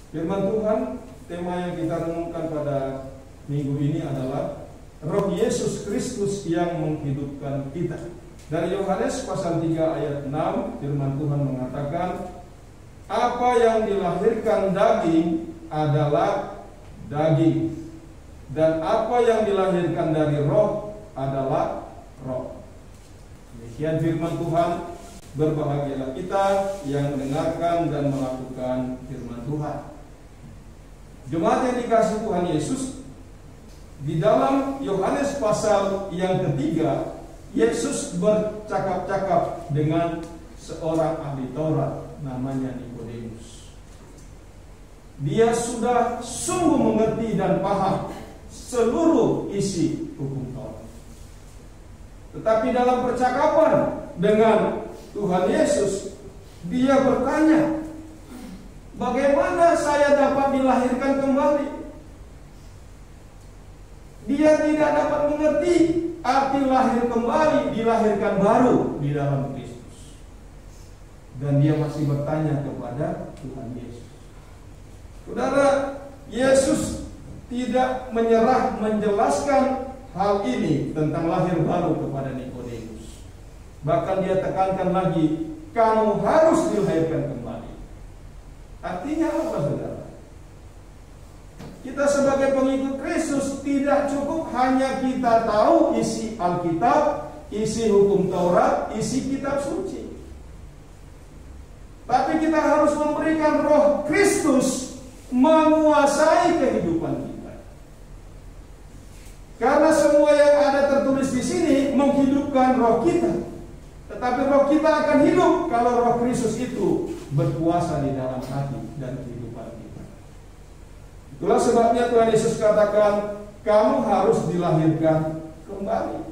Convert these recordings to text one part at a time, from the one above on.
Firman Tuhan, tema yang kita renungkan pada minggu ini adalah Roh Yesus Kristus yang menghidupkan kita. Dari Yohanes pasal 3 ayat 6, firman Tuhan mengatakan, apa yang dilahirkan daging adalah daging, dan apa yang dilahirkan dari roh adalah roh. Demikian firman Tuhan. Berbahagialah kita yang mendengarkan dan melakukan firman Tuhan. Jemaat yang dikasihi Tuhan Yesus, di dalam Yohanes pasal yang ketiga, Yesus bercakap-cakap dengan seorang ahli Taurat namanya Nikodemus. Dia sudah sungguh mengerti dan paham seluruh isi hukum Taurat. Tetapi dalam percakapan dengan Tuhan Yesus, dia bertanya, bagaimana saya dapat dilahirkan kembali? Dia tidak dapat mengerti arti lahir kembali, dilahirkan baru di dalam Kristus. Dan dia masih bertanya kepada Tuhan Yesus. Saudara, Yesus tidak menyerah menjelaskan hal ini tentang lahir baru kepada Nikodemus. Bahkan dia tekankan lagi, kamu harus dilahirkan kembali. Artinya apa, saudara? Kita sebagai pengikut Kristus tidak cukup hanya kita tahu isi Alkitab, isi hukum Taurat, isi kitab suci. Tapi kita harus memberikan Roh Kristus menguasai kehidupan kita. Karena semua yang ada tertulis di sini menghidupkan roh kita. Tetapi roh kita akan hidup kalau Roh Kristus itu berkuasa di dalam hati dan kehidupan kita. Itulah sebabnya Tuhan Yesus katakan, kamu harus dilahirkan kembali.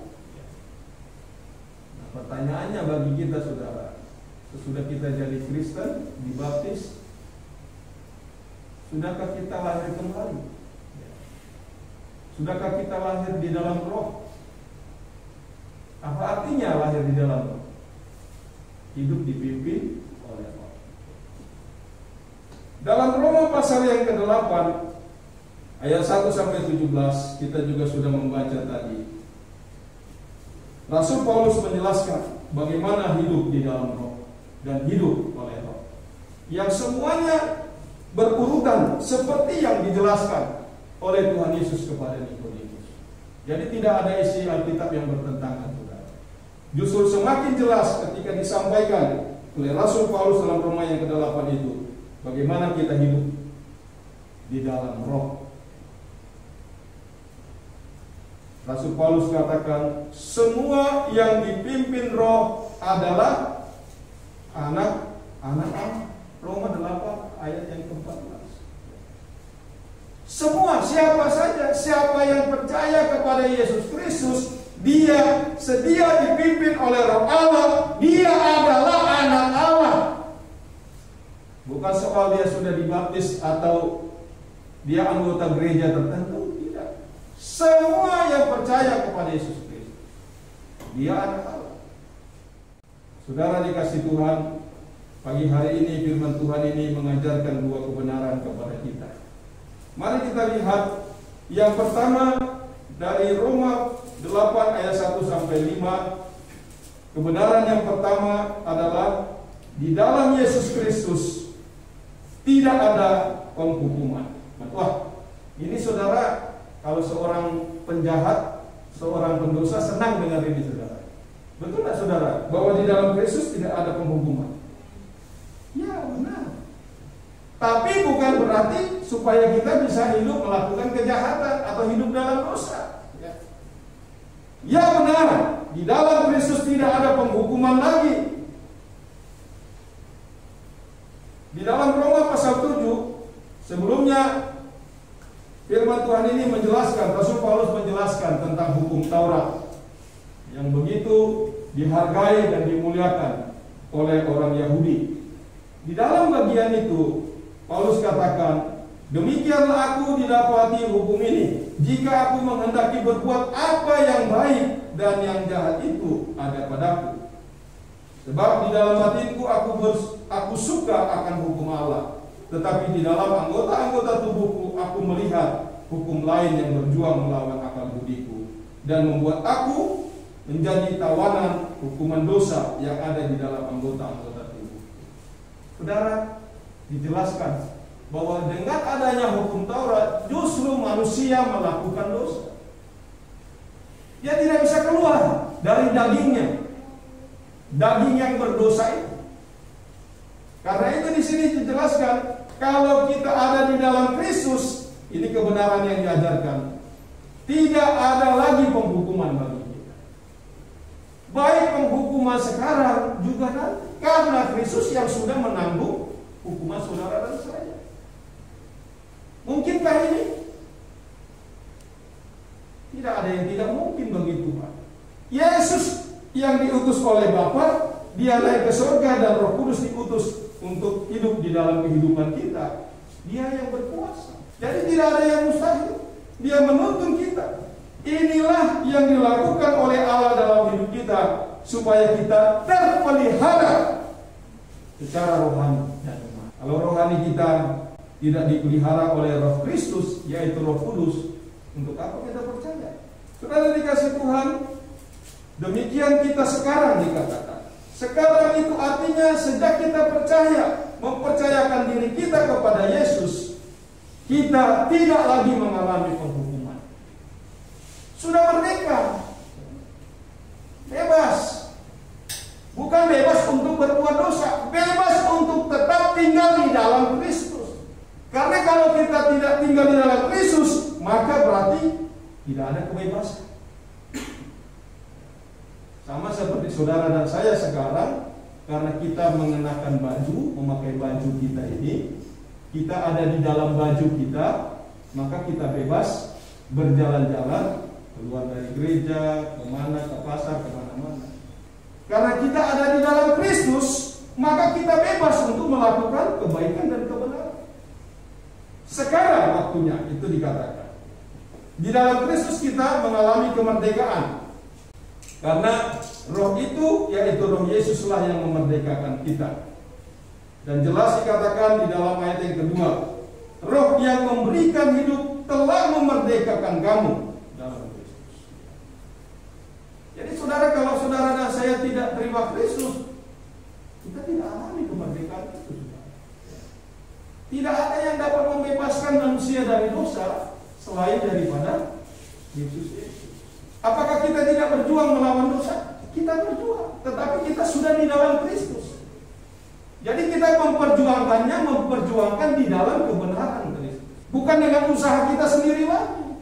Nah, pertanyaannya bagi kita, saudara, sesudah kita jadi Kristen, dibaptis, sudahkah kita lahir kembali? Sudahkah kita lahir di dalam roh? Apa artinya lahir di dalam roh? Hidup dipimpin oleh roh. Dalam Roma pasal yang ke-8 ayat 1 sampai 17 kita juga sudah membaca tadi. Rasul Paulus menjelaskan bagaimana hidup di dalam roh dan hidup oleh roh, yang semuanya berurutan seperti yang dijelaskan oleh Tuhan Yesus kepada Nikodemus. Jadi tidak ada isi Alkitab yang bertentangan. Justru semakin jelas ketika disampaikan oleh Rasul Paulus dalam Roma yang ke-8 itu, bagaimana kita hidup di dalam roh. Rasul Paulus katakan, semua yang dipimpin roh adalah anak-anak Allah. Roma 8 ayat yang ke-14. Semua, siapa saja, siapa yang percaya kepada Yesus Kristus, dia sedia dipimpin oleh Roh Allah. Dia adalah anak Allah. Bukan soal dia sudah dibaptis atau dia anggota gereja tertentu. Tidak. Semua yang percaya kepada Yesus Kristus, dia anak Allah. Saudara dikasih Tuhan, pagi hari ini firman Tuhan ini mengajarkan dua kebenaran kepada kita. Mari kita lihat yang pertama dari Roma 8 ayat 1 sampai 5. Kebenaran yang pertama adalah di dalam Yesus Kristus tidak ada penghukuman. Wah, ini saudara, kalau seorang penjahat, seorang pendosa senang dengar ini, saudara. Betul tidak, saudara, bahwa di dalam Kristus tidak ada penghukuman? Ya, benar. Tapi bukan berarti supaya kita bisa hidup melakukan kejahatan atau hidup dalam dosa. Ya benar, di dalam Kristus tidak ada penghukuman lagi. Di dalam Roma pasal 7, sebelumnya firman Tuhan ini menjelaskan, Rasul Paulus menjelaskan tentang hukum Taurat yang begitu dihargai dan dimuliakan oleh orang Yahudi. Di dalam bagian itu, Paulus katakan, demikianlah aku didapati hukum ini, jika aku menghendaki berbuat apa yang baik dan yang jahat itu ada padaku. Sebab di dalam batinku aku suka akan hukum Allah, tetapi di dalam anggota-anggota tubuhku aku melihat hukum lain yang berjuang melawan akal budiku dan membuat aku menjadi tawanan hukuman dosa yang ada di dalam anggota-anggota tubuh. Saudara, dijelaskan bahwa dengan adanya hukum Taurat justru manusia melakukan dosa. Dia tidak bisa keluar dari dagingnya, daging yang berdosa itu. Karena itu di sini dijelaskan, kalau kita ada di dalam Kristus, ini kebenaran yang diajarkan. Tidak ada lagi penghukuman bagi kita. Baik penghukuman sekarang juga nanti, karena Kristus yang sudah menanggung hukuman saudara dan saya. Mungkinkah ini? Tidak ada yang tidak mungkin bagi Tuhan. Yesus yang diutus oleh Bapa, dia naik ke surga dan Roh Kudus diutus untuk hidup di dalam kehidupan kita. Dia yang berkuasa. Jadi tidak ada yang mustahil. Dia menuntun kita. Inilah yang dilakukan oleh Allah dalam hidup kita supaya kita terpelihara secara rohani dan iman. Kalau rohani kita tidak dipelihara oleh Roh Kristus, yaitu Roh Kudus, untuk apa kita percaya? Saudara dikasih Tuhan, demikian kita sekarang dikatakan. Sekarang itu artinya sejak kita percaya, mempercayakan diri kita kepada Yesus, kita tidak lagi mengalami penghukuman. Sudah merdeka, bebas. Bukan bebas untuk berbuat dosa, bebas untuk tetap tinggal di dalam Kristus. Karena kalau kita tidak tinggal di dalam Kristus, maka berarti tidak ada kebebasan. Sama seperti saudara dan saya sekarang, karena kita mengenakan baju, memakai baju kita ini, kita ada di dalam baju kita, maka kita bebas berjalan-jalan, keluar dari gereja, kemana, ke pasar, kemana-mana. Karena kita ada di dalam Kristus, maka kita bebas untuk melakukan kebaikan dan kebenaran. Sekarang waktunya itu dikatakan. Di dalam Kristus kita mengalami kemerdekaan. Karena roh itu, yaitu roh Yesuslah yang memerdekakan kita. Dan jelas dikatakan di dalam ayat yang kedua, roh yang memberikan hidup telah memerdekakan kamu dalam Kristus. Jadi saudara, kalau saudara dan saya tidak terima Kristus, kita tidak alami kemerdekaan itu. Tidak ada yang dapat membebaskan manusia dari dosa selain daripada Yesus. Apakah kita tidak berjuang melawan dosa? Kita berjuang, tetapi kita sudah di dalam Kristus. Jadi kita memperjuangkan di dalam kebenaran Kristus. Bukan dengan usaha kita sendiri lagi.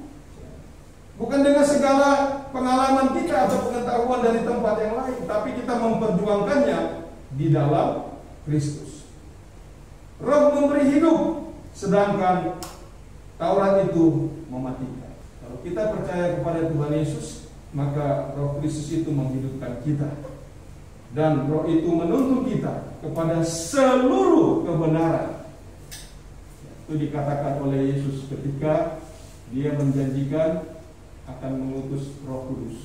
Bukan dengan segala pengalaman kita atau pengetahuan dari tempat yang lain, tapi kita memperjuangkannya di dalam Kristus. Roh memberi hidup, sedangkan Taurat itu mematikan. Kalau kita percaya kepada Tuhan Yesus, maka Roh Kristus itu menghidupkan kita. Dan Roh itu menuntun kita kepada seluruh kebenaran. Itu dikatakan oleh Yesus ketika dia menjanjikan akan mengutus Roh Kudus.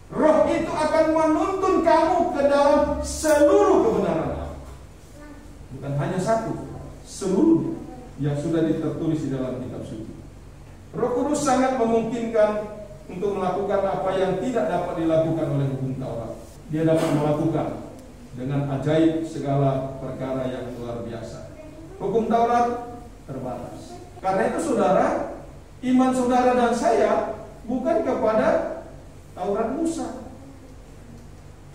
Roh itu akan menuntun kamu ke dalam seluruh kebenaran. Bukan hanya satu, seluruhnya yang sudah tertulis di dalam kitab suci. Roh Kudus sangat memungkinkan untuk melakukan apa yang tidak dapat dilakukan oleh hukum Taurat. Dia dapat melakukan dengan ajaib segala perkara yang luar biasa. Hukum Taurat terbatas. Karena itu saudara, iman saudara dan saya bukan kepada Taurat Musa.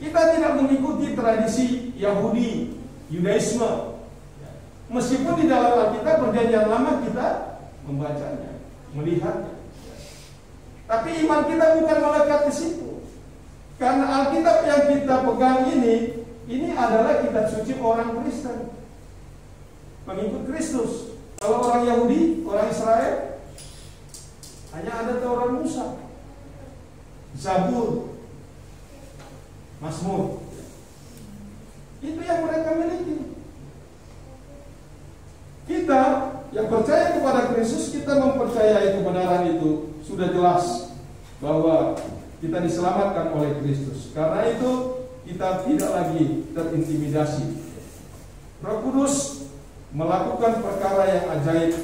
Kita tidak mengikuti tradisi Yahudi, Yudaisme. Meskipun di dalam Alkitab Perjanjian Lama kita membacanya, melihatnya. Tapi iman kita bukan melekat ke situ. Karena Alkitab yang kita pegang ini adalah kitab suci orang Kristen, pengikut Kristus. Kalau orang Yahudi, orang Israel, hanya ada Taurat Musa, Zabur, Mazmur. Itu yang mereka miliki. Kita yang percaya kepada Kristus, kita mempercayai kebenaran itu. Sudah jelas bahwa kita diselamatkan oleh Kristus. Karena itu kita tidak lagi terintimidasi. Roh Kudus melakukan perkara yang ajaib,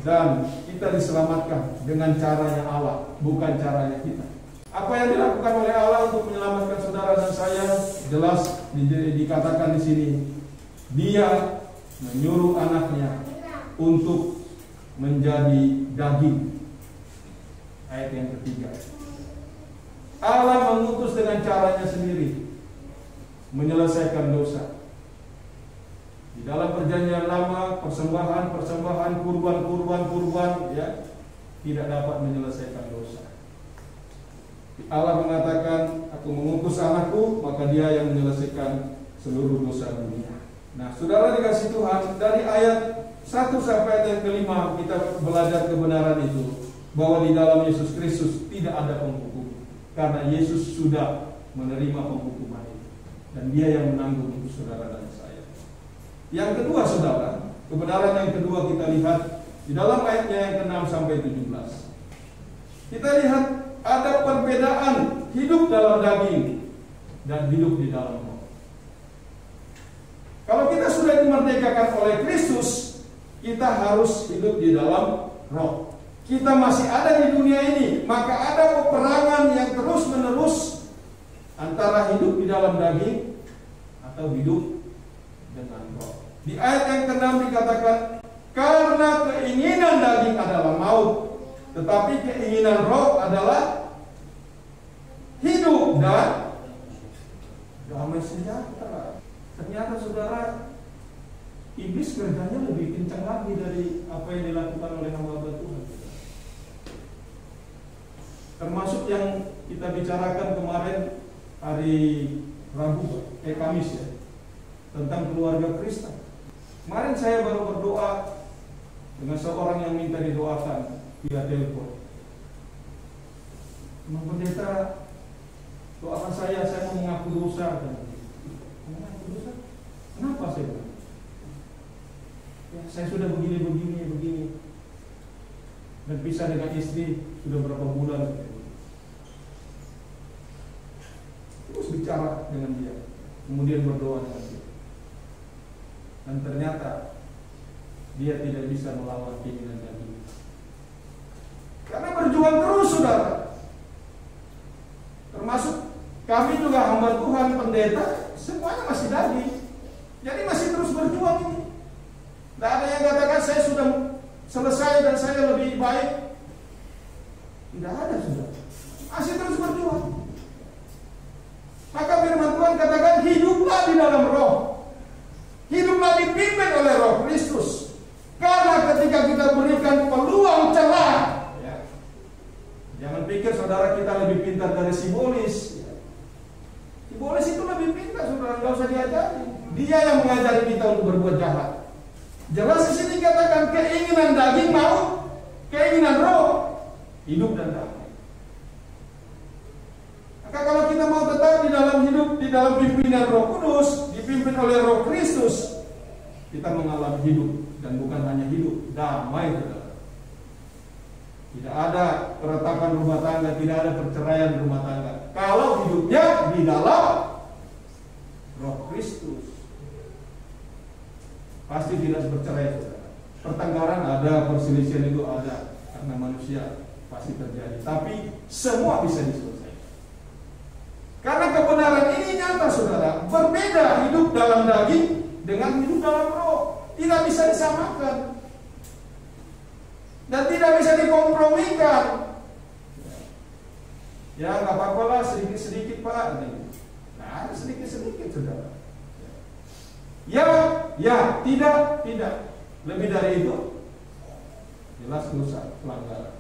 dan kita diselamatkan dengan caranya Allah, bukan caranya kita. Apa yang dilakukan oleh Allah untuk menyelamatkan saudara dan saya jelas dikatakan di sini. Dia menyuruh anaknya untuk menjadi daging. Ayat yang ketiga. Allah mengutus dengan caranya sendiri menyelesaikan dosa. Di dalam perjanjian lama, persembahan, kurban, ya, tidak dapat menyelesaikan dosa. Allah mengatakan, aku mengutus anakku, maka dia yang menyelesaikan seluruh dosa dunia. Nah, saudara dikasih Tuhan, dari ayat 1 sampai ayat yang kelima, kita belajar kebenaran itu, bahwa di dalam Yesus Kristus tidak ada penghukum, karena Yesus sudah menerima penghukuman itu, dan dia yang menanggung untuk saudara dan saya. Yang kedua, saudara, kebenaran yang kedua kita lihat di dalam ayatnya yang ke-6 sampai 17. Kita lihat ada perbedaan hidup dalam daging dan hidup di dalam roh. Kalau kita sudah dimerdekakan oleh Kristus, kita harus hidup di dalam roh. Kita masih ada di dunia ini, maka ada peperangan yang terus-menerus antara hidup di dalam daging atau hidup dengan roh. Di ayat yang ke-6 dikatakan, karena keinginan daging adalah maut, tetapi keinginan roh adalah hidup dan damai sejahtera. Ternyata saudara, iblis kerjanya lebih kencang lagi dari apa yang dilakukan oleh hamba Tuhan. Termasuk yang kita bicarakan kemarin hari Kamis ya, tentang keluarga Kristen. Kemarin saya baru berdoa dengan seorang yang minta didoakan via telepon. Pendeta, doakan saya mau mengaku dosa. Mengaku dosa? Kenapa saya bilang? Ya, saya sudah begini. Dan pisah dengan istri sudah berapa bulan. Terus bicara dengan dia, kemudian berdoa dengan dia. Dan ternyata dia tidak bisa melawan keinginan daging. Karena berjuang terus, saudara. Termasuk kami juga hamba Tuhan, pendeta, semuanya masih daging. Jadi masih terus berjuang ini. Tidak ada yang katakan saya sudah selesai dan saya lebih baik. Tidak ada, saudara. Masih terus berjuang. Maka firman Tuhan katakan, hiduplah di dalam roh. Hiduplah dipimpin oleh Roh Kristus. Karena ketika kita berikan peluang celah, ya, jangan pikir saudara kita lebih pintar dari Sibolis. Sibolis itu lebih pintar, saudara, nggak usah diajari. Dia yang mengajari kita untuk berbuat jahat. Jelas di sini katakan keinginan daging maut, keinginan roh hidup dan damai. Maka kalau kita mau tetap di dalam hidup, di dalam pimpinan Roh Kudus, dipimpin oleh Roh Kristus, kita mengalami hidup, dan bukan hanya hidup, damai, saudara. Tidak ada keretakan rumah tangga, tidak ada perceraian rumah tangga. Kalau hidupnya di dalam Roh Kristus, pasti tidak bercerai, saudara. Pertengkaran ada, perselisihan itu ada, karena manusia pasti terjadi. Tapi semua bisa diselesaikan. Karena kebenaran ini nyata, saudara. Berbeda hidup dalam daging dengan hidup dalam roh. Tidak bisa disamakan. Dan tidak bisa dikompromikan. Ya nggak apa-apa lah, sedikit-sedikit Pak. Nah, sedikit-sedikit, saudara. Ya, tidak. Lebih dari itu, jelas dosa, pelanggaran.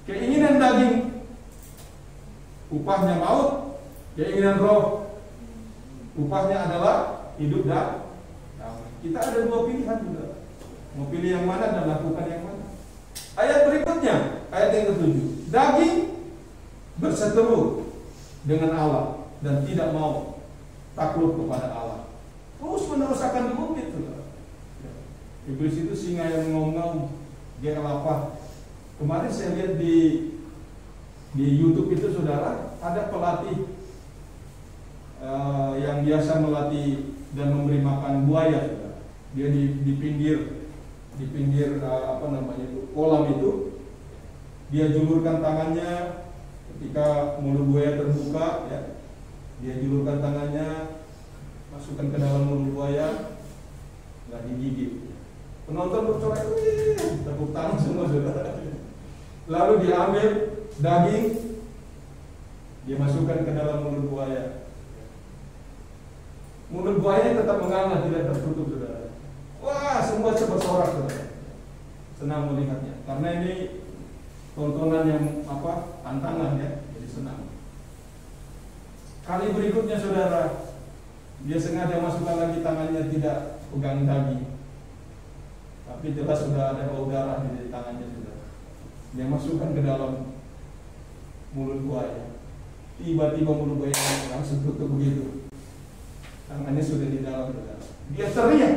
Keinginan daging, upahnya maut. Keinginan roh, upahnya adalah hidup dan damai. Kita ada dua pilihan juga. Mau pilih yang mana dan lakukan yang mana. Ayat berikutnya, ayat yang ke-7. Daging berseteru dengan Allah dan tidak mau takluk kepada Allah. Terus menerus akan diungkit, saudara. Iblis itu singa yang ngomong, dia lapar. Kemarin saya lihat di YouTube itu, saudara, ada pelatih yang biasa melatih dan memberi makan buaya, saudara. Dia di pinggir kolam itu, dia julurkan tangannya ketika mulut buaya terbuka, ya. Dia julurkan tangannya, masukkan ke dalam mulut buaya, nggak digigit. Penonton bersorak, tepuk tangan semua saudara. Lalu dia ambil daging, dia masukkan ke dalam mulut buaya. Mulut buaya tetap menganga, tidak tertutup saudara. Wah, semua bersorak saudara. Senang melihatnya, karena ini tontonan yang tantangan ya, jadi senang. Kali berikutnya saudara, dia sengaja masukkan lagi tangannya, tidak pegang daging, tapi jelas sudah ada bau darah di tangannya saudara. Dia masukkan ke dalam mulut buaya. Tiba-tiba mulut buaya langsung tutup begitu. Tangannya sudah di dalam saudara. Dia teriak,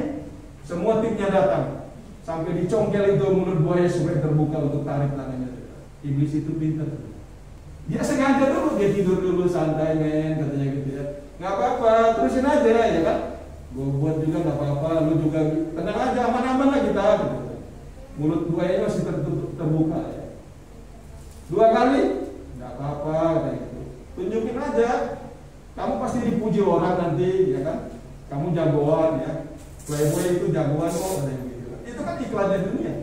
semua timnya datang, sampai dicongkel itu mulut buaya supaya terbuka untuk tarik tangannya saudara. Iblis itu pintar. Dia sengaja dulu, dia tidur dulu santai men, katanya gitu ya. Nggak apa-apa, terusin aja ya kan. Gue buat juga nggak apa-apa, lu juga tenang aja, aman-aman lah kita. Gitu. Mulut buaya masih terbuka ya. 2 kali, nggak apa-apa, kayak gitu. Tunjukin aja, kamu pasti dipuji orang nanti, ya kan? Kamu jagoan ya. Playboy itu jagoan kok, katanya gitu. Itu kan iklannya dunia.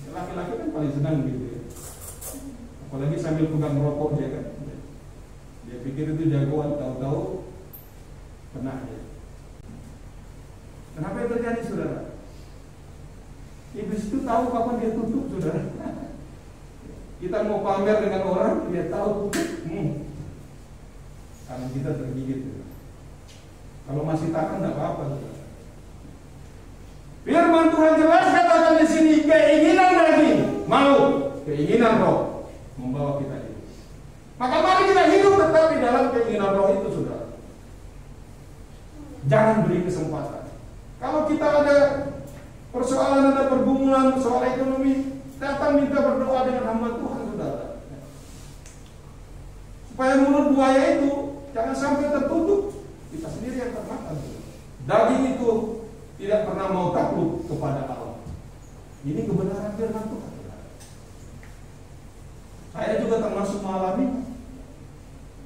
Laki-laki kan paling senang gitu ya. Apalagi sambil pegang rokok dia kan. Dia pikir itu jagoan, tahu-tahu kena ya. Kenapa yang terjadi saudara? Iblis itu tahu kapan dia tutup saudara. Kita mau pamer dengan orang, dia tahu tutup. Karena kita tergigit. Kalau masih tahan tidak apa-apa saudara. Firman Tuhan jelas katakan di sini, keinginan daging mau, keinginan roh membawa kita hidup. Maka mari kita hidup tetap di dalam keinginan roh itu saudara. Jangan beri kesempatan. Kalau kita ada persoalan, ada pergumulan soal ekonomi, datang minta berdoa dengan hamba Tuhan saudara. Supaya mulut buaya itu jangan sampai tertutup. Kita sendiri yang termakan. Daging itu tidak pernah mau takluk kepada Allah. Ini kebenaran firman Tuhan. Saya juga termasuk mengalami,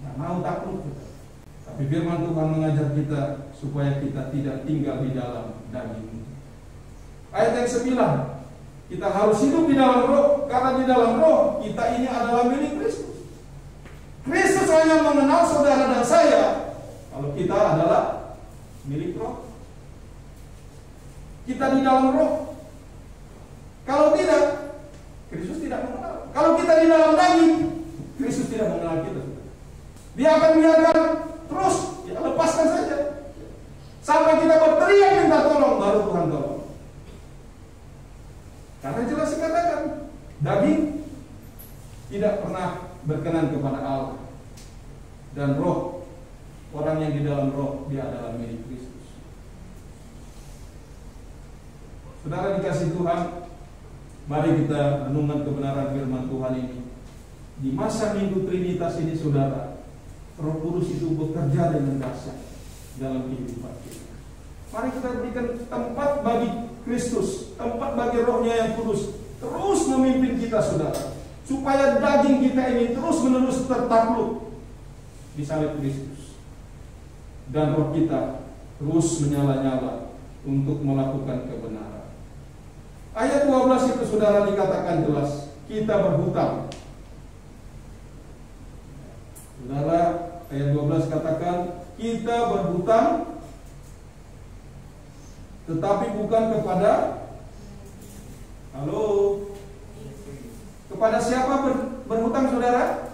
nggak mau takluk. Tapi firman Tuhan mengajar kita supaya kita tidak tinggal di dalam daging. Ayat yang 9, kita harus hidup di dalam roh, karena di dalam roh kita ini adalah milik Kristus. Kristus hanya mengenal saudara dan saya kalau kita adalah milik roh. Kita di dalam roh. Kalau tidak, Kristus tidak mengenal. Kalau kita di dalam daging, Kristus tidak mengenal kita. Dia akan biarkan terus, ya lepaskan saja. Sampai kita berteriak minta tolong, baru Tuhan tolong. Karena jelas dikatakan, daging tidak pernah berkenan kepada Allah. Dan roh, orang yang di dalam roh, dia adalah milik Kristus. Saudara dikasih Tuhan, mari kita renungkan kebenaran firman Tuhan ini. Di masa Minggu Trinitas ini saudara, Roh Kudus itu bekerja dengan dahsyat dalam kehidupan kita. Mari kita berikan tempat bagi Kristus, tempat bagi Rohnya yang kudus, terus memimpin kita saudara, supaya daging kita ini terus menerus tertakluk di salib Kristus, dan roh kita terus menyala-nyala untuk melakukan kebenaran. Ayat 12 itu saudara dikatakan jelas, kita berhutang. Saudara, ayat 12 katakan kita berhutang, tetapi bukan kepada, kepada siapa berhutang saudara?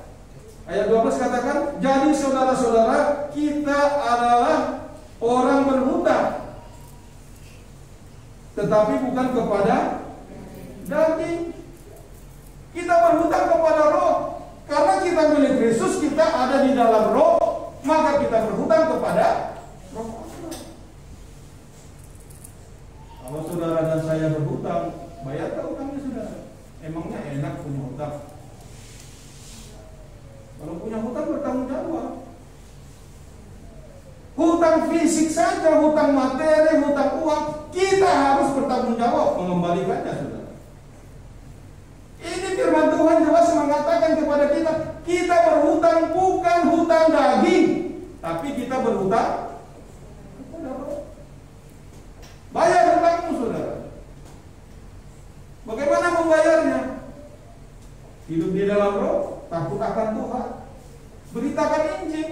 Ayat 12 katakan, jadi saudara-saudara, kita adalah orang berhutang, tetapi bukan kepada daging. Kita berhutang kepada roh. Karena kita milik Kristus, kita ada di dalam roh, maka kita berhutang kepada roh. Kalau saudara dan saya berhutang, bayar hutangnya saudara. Emangnya enak punya hutang? Kalau punya hutang bertanggung jawab. Hutang hutang fisik saja, hutang materi, hutang uang, kita harus bertanggung jawab mengembalikannya, saudara. Ini firman Tuhan jelas mengatakan kepada kita, kita berhutang bukan hutang daging, tapi kita berhutang kepada roh. Bayar hutangmu, saudara. Bagaimana membayarnya? Hidup di dalam roh, takut akan Tuhan, beritakan Injil,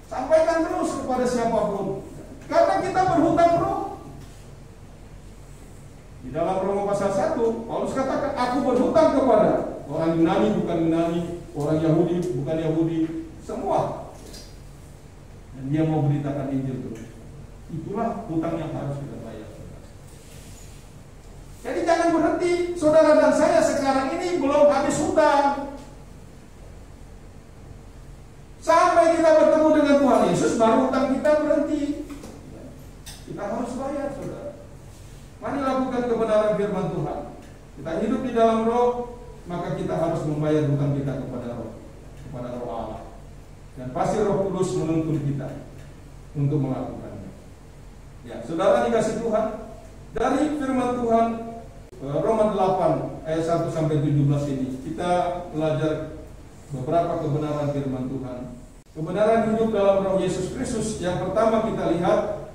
sampaikan terus kepada siapapun, karena kita berhutang roh. Di dalam Roma pasal 1, Paulus katakan, aku berhutang kepada orang Yunani bukan Yunani, orang Yahudi bukan Yahudi, semua. Dan dia mau beritakan Injil terus. Itulah hutang yang harus kita bayar. Jadi jangan berhenti, saudara dan saya sekarang ini belum habis hutang. Sampai kita bertemu dengan Tuhan Yesus, baru hutang kita berhenti. Kita harus bayar, saudara. Mari lakukan kebenaran firman Tuhan. Kita hidup di dalam roh, maka kita harus membayar hutang kita kepada roh Allah. Dan pasti Roh Kudus menuntun kita untuk melakukannya. Ya, saudara dikasih Tuhan, dari firman Tuhan Roma 8 ayat 1 sampai 17 ini kita belajar beberapa kebenaran firman Tuhan. Kebenaran hidup dalam Roh Yesus Kristus. Yang pertama kita lihat,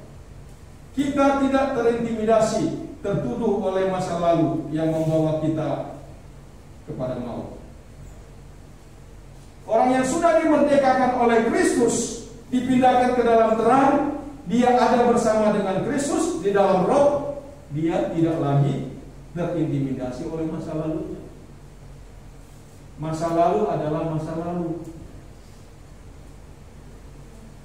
kita tidak terintimidasi, tertuduh oleh masa lalu yang membawa kita kepada maut. Orang yang sudah dimerdekakan oleh Kristus, dipindahkan ke dalam terang, dia ada bersama dengan Kristus di dalam roh, dia tidak lagi terintimidasi oleh masa lalunya. Masa lalu adalah masa lalu.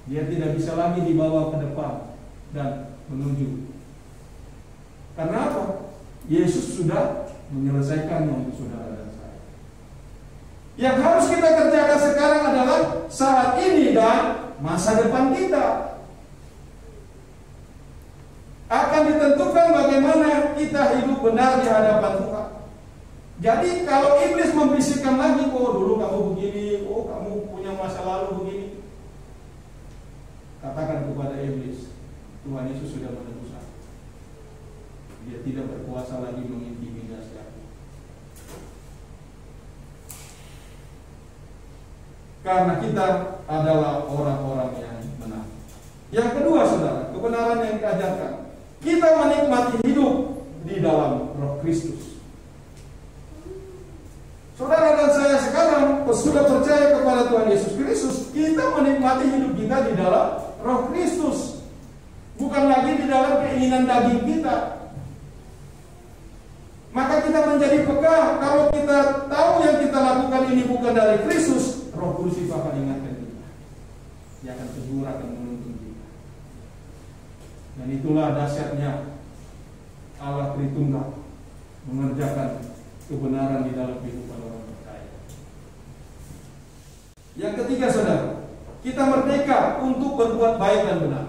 Dia tidak bisa lagi dibawa ke depan dan menuju. Karena apa? Yesus sudah menyelesaikannya untuk saudara dan saya. Yang harus kita kerjakan sekarang adalah saat ini dan masa depan kita. Akan ditentukan bagaimana kita hidup benar di hadapan Tuhan. Jadi kalau iblis membisikkan lagi, oh dulu kamu begini, oh kamu punya masa lalu begini, katakan kepada iblis, Tuhan Yesus sudah menebus aku. Dia tidak berkuasa lagi mengintimidasi aku. Karena kita adalah orang-orang yang benar. Yang kedua, saudara, kebenaran yang diajarkan, kita menikmati hidup di dalam Roh Kristus. Saudara dan saya sekarang sudah percaya kepada Tuhan Yesus Kristus, kita menikmati hidup kita di dalam Roh Kristus, bukan lagi di dalam keinginan daging kita. Maka kita menjadi peka. Kalau kita tahu yang kita lakukan ini bukan dari Kristus, Roh Kudus itu akan ingatkan kita. Dia akan tegur, akan menuntun kita. Dan itulah dahsyatnya Allah Tritunggal mengerjakan kebenaran di dalam kehidupan orang percaya. Yang ketiga, saudara, kita merdeka untuk berbuat baik dan benar.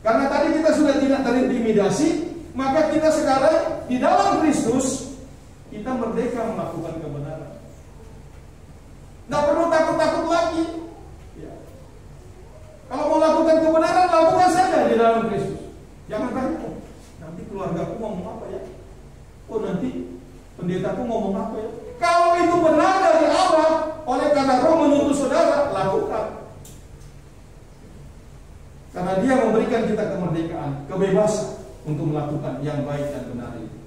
Karena tadi kita sudah tidak terintimidasi, maka kita sekarang di dalam Kristus, kita merdeka melakukan kebenaran. Tidak perlu takut-takut lagi. Ya. Kalau mau lakukan kebenaran, lakukan saja di dalam Kristus. Jangan tanya, oh, nanti keluargaku ngomong apa ya? Oh, nanti pendetaku ngomong apa ya? Kalau itu benar dari Allah, oleh karena Roh menuntut saudara, lakukan. Karena Dia memberikan kita kemerdekaan, kebebasan untuk melakukan yang baik dan benar itu.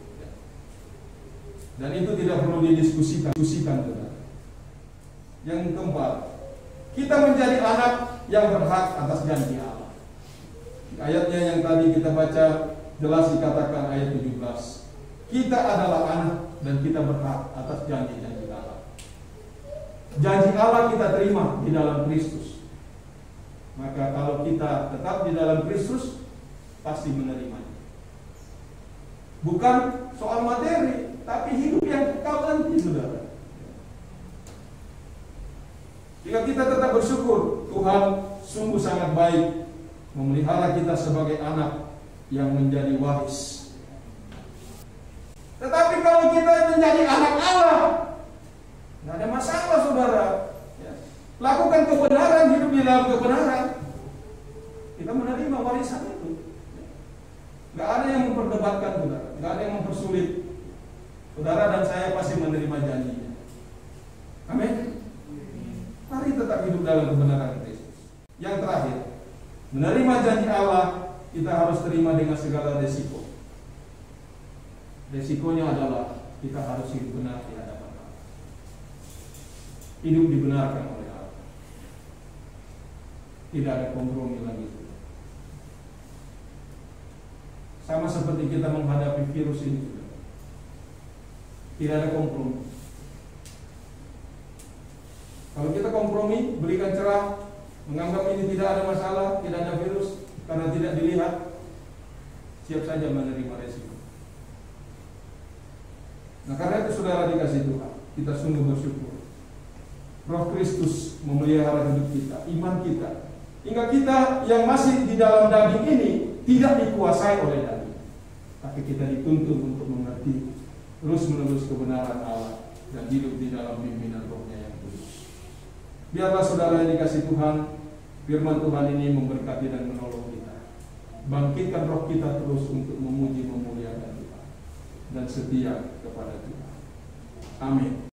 Dan itu tidak perlu didiskusikan, saudara. Yang keempat, kita menjadi anak yang berhak atas janji Allah. Di ayatnya yang tadi kita baca, jelas dikatakan ayat 17. Kita adalah anak dan kita berhak atas janji-janji Allah. Janji Allah kita terima di dalam Kristus. Maka kalau kita tetap di dalam Kristus, pasti menerimanya. Bukan soal materi, tapi hidup yang kekal nanti, saudara. Jika kita tetap bersyukur, Tuhan sungguh sangat baik memelihara kita sebagai anak yang menjadi waris. Tetapi kalau kita menjadi anak Allah, nggak ada masalah, saudara. Ya. Lakukan kebenaran, hidup di dalam kebenaran. Kita menerima warisan itu. Gak ada yang memperdebatkan, saudara. Gak ada yang mempersulit. Saudara dan saya pasti menerima janjinya. Amin. Mari tetap hidup dalam kebenaran Kristus. Yang terakhir, menerima janji Allah, kita harus terima dengan segala resiko. Resikonya adalah kita harus hidup benar di hadapan Allah. Hidup dibenarkan oleh Allah. Tidak ada kompromi lagi. Sama seperti kita menghadapi virus ini juga. Tidak ada kompromi. Kalau kita kompromi, berikan cerah, menganggap ini tidak ada masalah, tidak ada virus, karena tidak dilihat, siap saja menerima resiko. Nah, karena itu saudara dikasih Tuhan, kita sungguh bersyukur. Roh Kristus memelihara hidup kita, iman kita, hingga kita yang masih di dalam daging ini tidak dikuasai oleh daging, tapi kita dituntun untuk mengerti terus-menerus kebenaran Allah dan hidup di dalam bimbingan Roh-Nya yang kudus. Biarlah saudara yang dikasih Tuhan, firman Tuhan ini memberkati dan menolong kita. Bangkitkan roh kita terus untuk memuji memuliakan Tuhan dan setia kepada Tuhan. Amin.